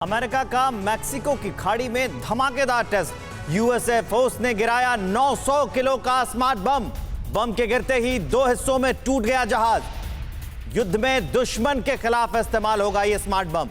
America का Mexico की खाड़ी में धमाकेदार टेस्ट। यूएसए फोर्स ने गिराया 900 किलो का स्मार्ट बम। बम के गिरते ही दो हिस्सों में टूट गया जहाज। युद्ध में दुश्मन के खिलाफ इस्तेमाल होगा यह स्मार्ट बम।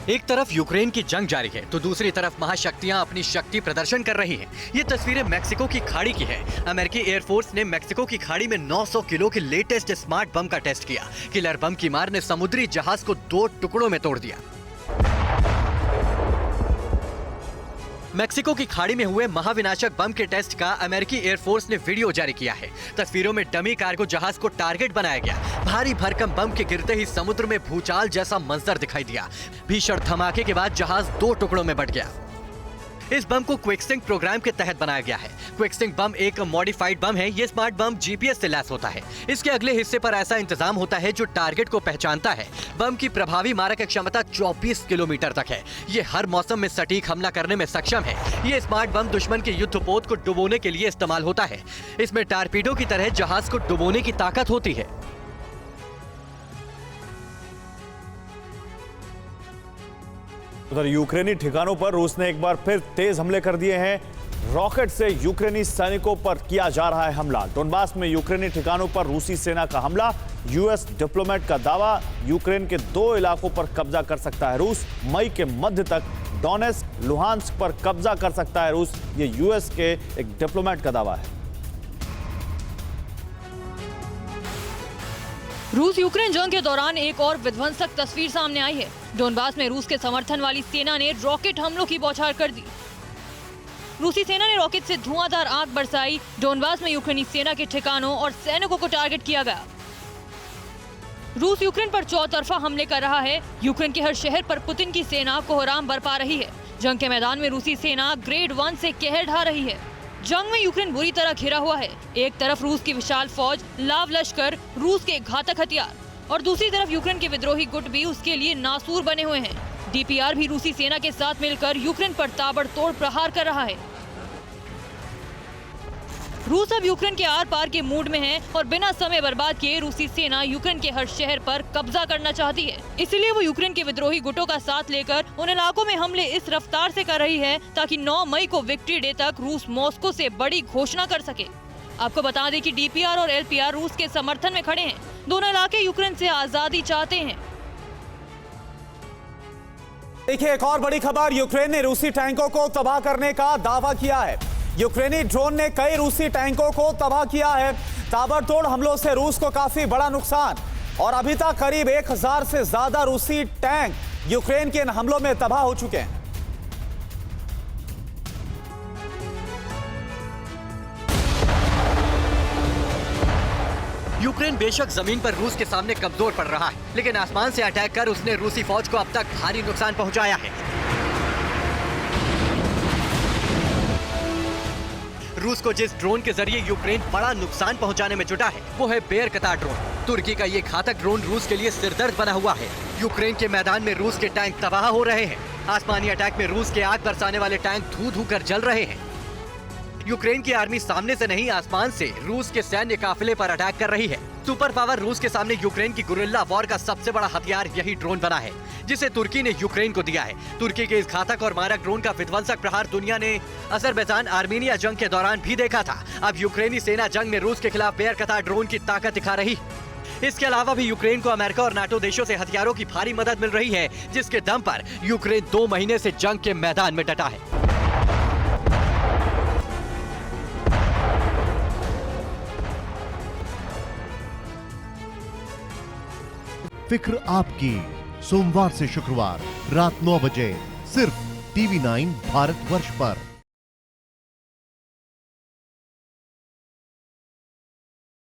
एक तरफ यूक्रेन की जंग जारी है तो दूसरी तरफ महाशक्तियां अपनी शक्ति प्रदर्शन कर रही हैं। ये तस्वीरें मैक्सिको की खाड़ी की है। अमेरिकी एयरफोर्स ने मैक्सिको की खाड़ी में 900 किलो के लेटेस्ट स्मार्ट बम का टेस्ट किया। किलर बम की मार ने समुद्री जहाज को 2 टुकड़ों में तोड़ दिया। मैक्सिको की खाड़ी में हुए महाविनाशक बम के टेस्ट का अमेरिकी एयरफोर्स ने वीडियो जारी किया है। तस्वीरों में डमी कार्गो जहाज को टारगेट बनाया गया। भारी भरकम बम के गिरते ही समुद्र में भूचाल जैसा मंजर दिखाई दिया। भीषण धमाके के बाद जहाज 2 टुकड़ों में बंट गया। इस बम को क्विकसिंक प्रोग्राम के तहत बनाया गया है। क्विकसिंक बम एक मॉडिफाइड बम है। ये स्मार्ट बम जीपीएस से लैस होता है। इसके अगले हिस्से पर ऐसा इंतजाम होता है जो टारगेट को पहचानता है। बम की प्रभावी मारक क्षमता 24 किलोमीटर तक है। ये हर मौसम में सटीक हमला करने में सक्षम है। ये स्मार्ट बम दुश्मन के युद्धपोत को डुबोने के लिए इस्तेमाल होता है। इसमें टारपीडो की तरह जहाज को डुबोने की ताकत होती है। उधर यूक्रेनी ठिकानों पर रूस ने एक बार फिर तेज हमले कर दिए हैं। रॉकेट से यूक्रेनी सैनिकों पर किया जा रहा है हमला। डोनबास में यूक्रेनी ठिकानों पर रूसी सेना का हमला। यूएस डिप्लोमेट का दावा, यूक्रेन के 2 इलाकों पर कब्जा कर सकता है रूस। मई के मध्य तक डोनेस्क, लुहांस्क पर कब्जा कर सकता है रूस। ये यूएस के एक डिप्लोमेट का दावा है। रूस यूक्रेन जंग के दौरान एक और विध्वंसक तस्वीर सामने आई है। डोनबास में रूस के समर्थन वाली सेना ने रॉकेट हमलों की बौछार कर दी। रूसी सेना ने रॉकेट से धुआंधार आग बरसाई। डोनबास में यूक्रेनी सेना के ठिकानों और सैनिकों को टारगेट किया गया। रूस यूक्रेन पर चौतरफा हमले कर रहा है। यूक्रेन के हर शहर पर पुतिन की सेना कोहराम बरपा रही है। जंग के मैदान में रूसी सेना ग्रेड 1 से कहर ढा रही है। जंग में यूक्रेन बुरी तरह घिरा हुआ है। एक तरफ रूस की विशाल फौज, लाव लश्कर, रूस के घातक हथियार, और दूसरी तरफ यूक्रेन के विद्रोही गुट भी उसके लिए नासूर बने हुए हैं। डीपीआर भी रूसी सेना के साथ मिलकर यूक्रेन पर ताबड़तोड़ प्रहार कर रहा है। रूस अब यूक्रेन के आर पार के मूड में है और बिना समय बर्बाद किए रूसी सेना यूक्रेन के हर शहर पर कब्जा करना चाहती है। इसलिए वो यूक्रेन के विद्रोही गुटों का साथ लेकर उन इलाकों में हमले इस रफ्तार से कर रही है ताकि 9 मई को विक्ट्री डे तक रूस मॉस्को से बड़ी घोषणा कर सके। आपको बता दें कि डीपीआर और एलपीआर रूस के समर्थन में खड़े हैं। दोनों इलाके यूक्रेन से आजादी चाहते हैं। देखिए, एक और बड़ी खबर, यूक्रेन ने रूसी टैंकों को तबाह करने का दावा किया है। यूक्रेनी ड्रोन ने कई रूसी टैंकों को तबाह किया है। ताबड़तोड़ हमलों से रूस को काफी बड़ा नुकसान, और अभी तक करीब 1000 से ज्यादा रूसी टैंक यूक्रेन के इन हमलों में तबाह हो चुके हैं। यूक्रेन बेशक जमीन पर रूस के सामने कमजोर पड़ रहा है, लेकिन आसमान से अटैक कर उसने रूसी फौज को अब तक भारी नुकसान पहुंचाया है। रूस को जिस ड्रोन के जरिए यूक्रेन बड़ा नुकसान पहुंचाने में जुटा है वो है बेयर कतार ड्रोन। तुर्की का ये घातक ड्रोन रूस के लिए सिरदर्द बना हुआ है। यूक्रेन के मैदान में रूस के टैंक तबाह हो रहे हैं। आसमानी अटैक में रूस के आग बरसाने वाले टैंक धू धू कर जल रहे हैं। यूक्रेन की आर्मी सामने से नहीं, आसमान से रूस के सैन्य काफिले पर अटैक कर रही है। सुपर पावर रूस के सामने यूक्रेन की गुरिल्ला वॉर का सबसे बड़ा हथियार यही ड्रोन बना है, जिसे तुर्की ने यूक्रेन को दिया है। तुर्की के इस घातक और मारक ड्रोन का विध्वंसक प्रहार दुनिया ने अजरबैजान आर्मीनिया जंग के दौरान भी देखा था। अब यूक्रेनी सेना जंग में रूस के खिलाफ बेयर कतार ड्रोन की ताकत दिखा रही। इसके अलावा भी यूक्रेन को अमेरिका और नाटो देशों से हथियारों की भारी मदद मिल रही है, जिसके दम पर यूक्रेन 2 महीने से जंग के मैदान में डटा है। फिक्र आपकी, सोमवार से शुक्रवार रात 9 बजे सिर्फ TV9 भारतवर्ष पर।